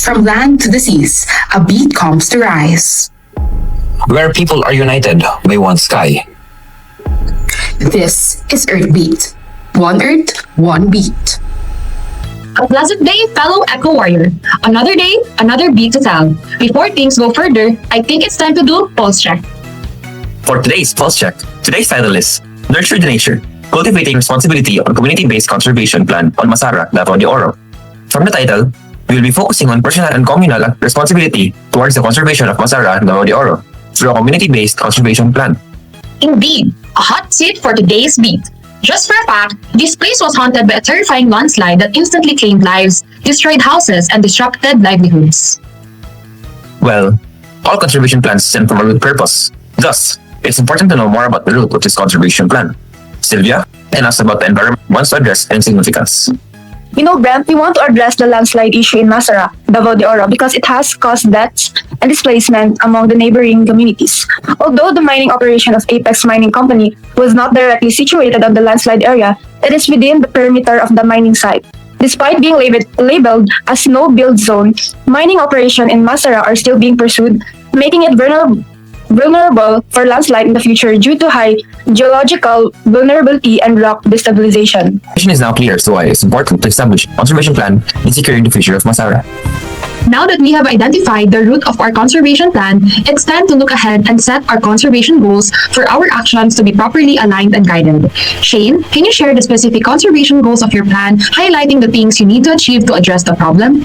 From land to the seas, a beat comes to rise. Where people are united by one sky. This is Earth Beat. One Earth, one beat. A pleasant day, fellow Echo Warrior. Another day, another beat to tell. Before things go further, I think it's time to do pulse check. For today's Pulse Check, today's title is Nurture the Nature, Cultivating Responsibility on Community-Based Conservation Plan on Masara, Davao de Oro. From the title, we will be focusing on personal and communal responsibility towards the conservation of Masara, Davao de Oro through a community-based conservation plan. Indeed, a hot seat for today's beat. Just for a fact, this place was haunted by a terrifying landslide that instantly claimed lives, destroyed houses, and disrupted livelihoods. Well, all conservation plans stem from a root purpose. Thus, it's important to know more about the root of this conservation plan. Sylvia, tell us about the environment wants to address and significance. You know, Brent, we want to address the landslide issue in Masara, Davao de Oro, because it has caused deaths and displacement among the neighboring communities. Although the mining operation of Apex Mining Company was not directly situated on the landslide area, it is within the perimeter of the mining site. Despite being labeled as no-build zone, mining operation in Masara are still being pursued, making it vulnerable for landslide in the future due to high geological vulnerability and rock destabilization. The situation is now clear, so why it's important to establish a conservation plan in securing the future of Masara. Now that we have identified the root of our conservation plan, it's time to look ahead and set our conservation goals for our actions to be properly aligned and guided. Shane, can you share the specific conservation goals of your plan, highlighting the things you need to achieve to address the problem?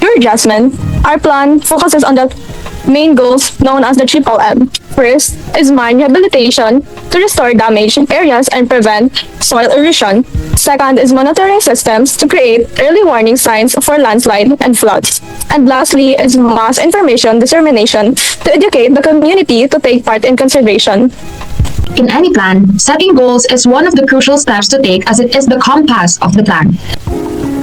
Sure, Jasmine. Our plan focuses on the main goals known as the triple M. First is mine rehabilitation to restore damaged areas and prevent soil erosion. Second is monitoring systems to create early warning signs for landslide and floods. And lastly is mass information dissemination to educate the community to take part in conservation. In any plan, setting goals is one of the crucial steps to take as it is the compass of the plan.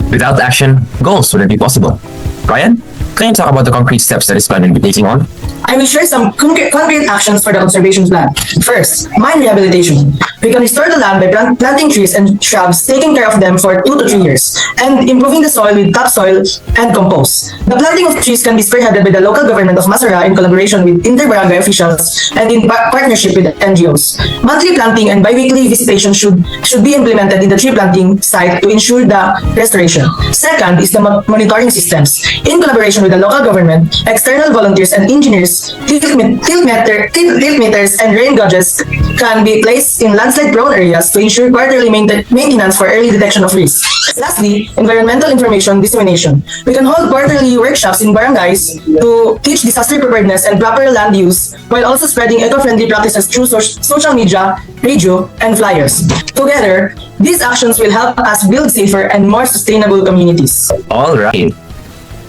Without action, goals wouldn't be possible. Ryan, can you talk about the concrete steps that this plan will be taking on? I will share some concrete actions for the conservation plan. First, mine rehabilitation. We can restore the land by planting trees and shrubs, taking care of them for 2 to 3 years, and improving the soil with topsoil and compost. The planting of trees can be spearheaded by the local government of Masara in collaboration with inter-barangay officials and in partnership with NGOs. Monthly planting and bi-weekly visitation should be implemented in the tree planting site to ensure the restoration. Second is the monitoring systems. In collaboration with the local government, external volunteers and engineers, tilt meters and rain gauges can be placed in landslide-prone areas to ensure quarterly maintenance for early detection of risks. Lastly, environmental information dissemination. We can hold quarterly workshops in barangays to teach disaster preparedness and proper land use, while also spreading eco-friendly practices through social media, radio, and flyers. Together, these actions will help us build safer and more sustainable communities. All right.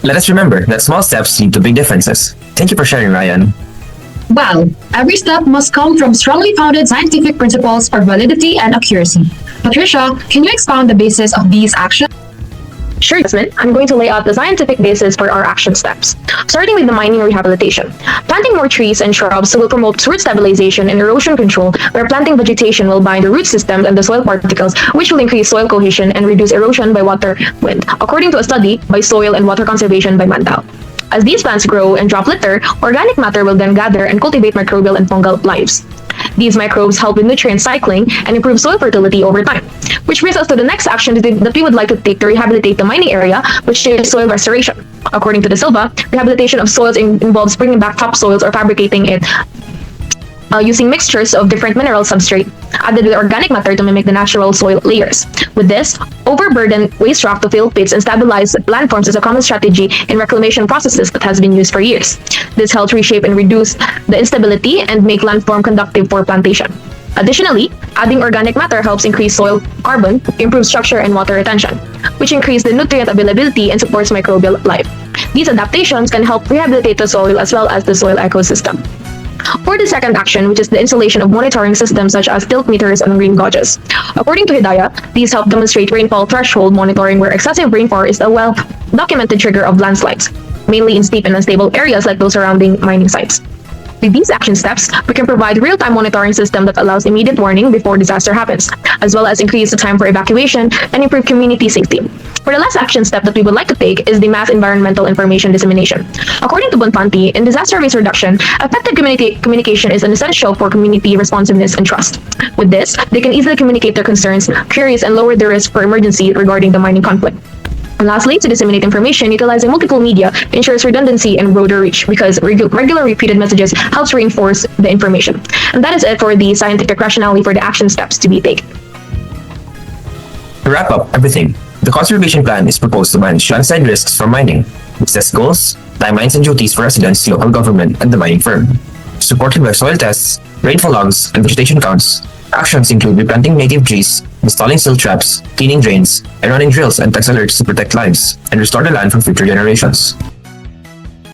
Let us remember that small steps lead to big differences. Thank you for sharing, Ryan. Well, every step must come from strongly founded scientific principles for validity and accuracy. Patricia, can you expound the basis of these actions? Sure, Jasmine. I'm going to lay out the scientific basis for our action steps. Starting with the mining rehabilitation. Planting more trees and shrubs will promote root stabilization and erosion control, where planting vegetation will bind the root systems and the soil particles, which will increase soil cohesion and reduce erosion by water wind, according to a study by Soil and Water Conservation by Davao. As these plants grow and drop litter, organic matter will then gather and cultivate microbial and fungal lives. These microbes help with nutrient cycling and improve soil fertility over time. Which brings us to the next action that we would like to take to rehabilitate the mining area, which is soil restoration. According to the Silva, rehabilitation of soils involves bringing back topsoils or fabricating it using mixtures of different mineral substrate added with organic matter to mimic the natural soil layers. With this, overburdened waste rock to fill pits and stabilize landforms is a common strategy in reclamation processes that has been used for years. This helps reshape and reduce the instability and make landform conductive for plantation. Additionally, adding organic matter helps increase soil carbon, improve structure and water retention, which increase the nutrient availability and supports microbial life. These adaptations can help rehabilitate the soil as well as the soil ecosystem. For the second action, which is the installation of monitoring systems such as tilt meters and rain gauges. According to Hidayah, these help demonstrate rainfall threshold monitoring where excessive rainfall is a well-documented trigger of landslides, mainly in steep and unstable areas like those surrounding mining sites. With these action steps, we can provide real-time monitoring system that allows immediate warning before disaster happens, as well as increase the time for evacuation and improve community safety. For the last action step that we would like to take is the mass environmental information dissemination. According to Bonfanti, in disaster risk reduction, effective communication is an essential for community responsiveness and trust. With this, they can easily communicate their concerns, queries, and lower the risk for emergency regarding the mining conflict. And lastly, to disseminate information, utilizing multiple media ensures redundancy and broader reach because regular repeated messages helps reinforce the information. And that is it for the scientific rationale for the action steps to be taken. To wrap up everything, the conservation plan is proposed to manage landslide risks from mining, it sets goals, timelines, and duties for residents, local government, and the mining firm. Supported by soil tests, rainfall logs, and vegetation counts, actions include replanting native trees, installing silt traps, cleaning drains, and running drills and tax alerts to protect lives and restore the land for future generations.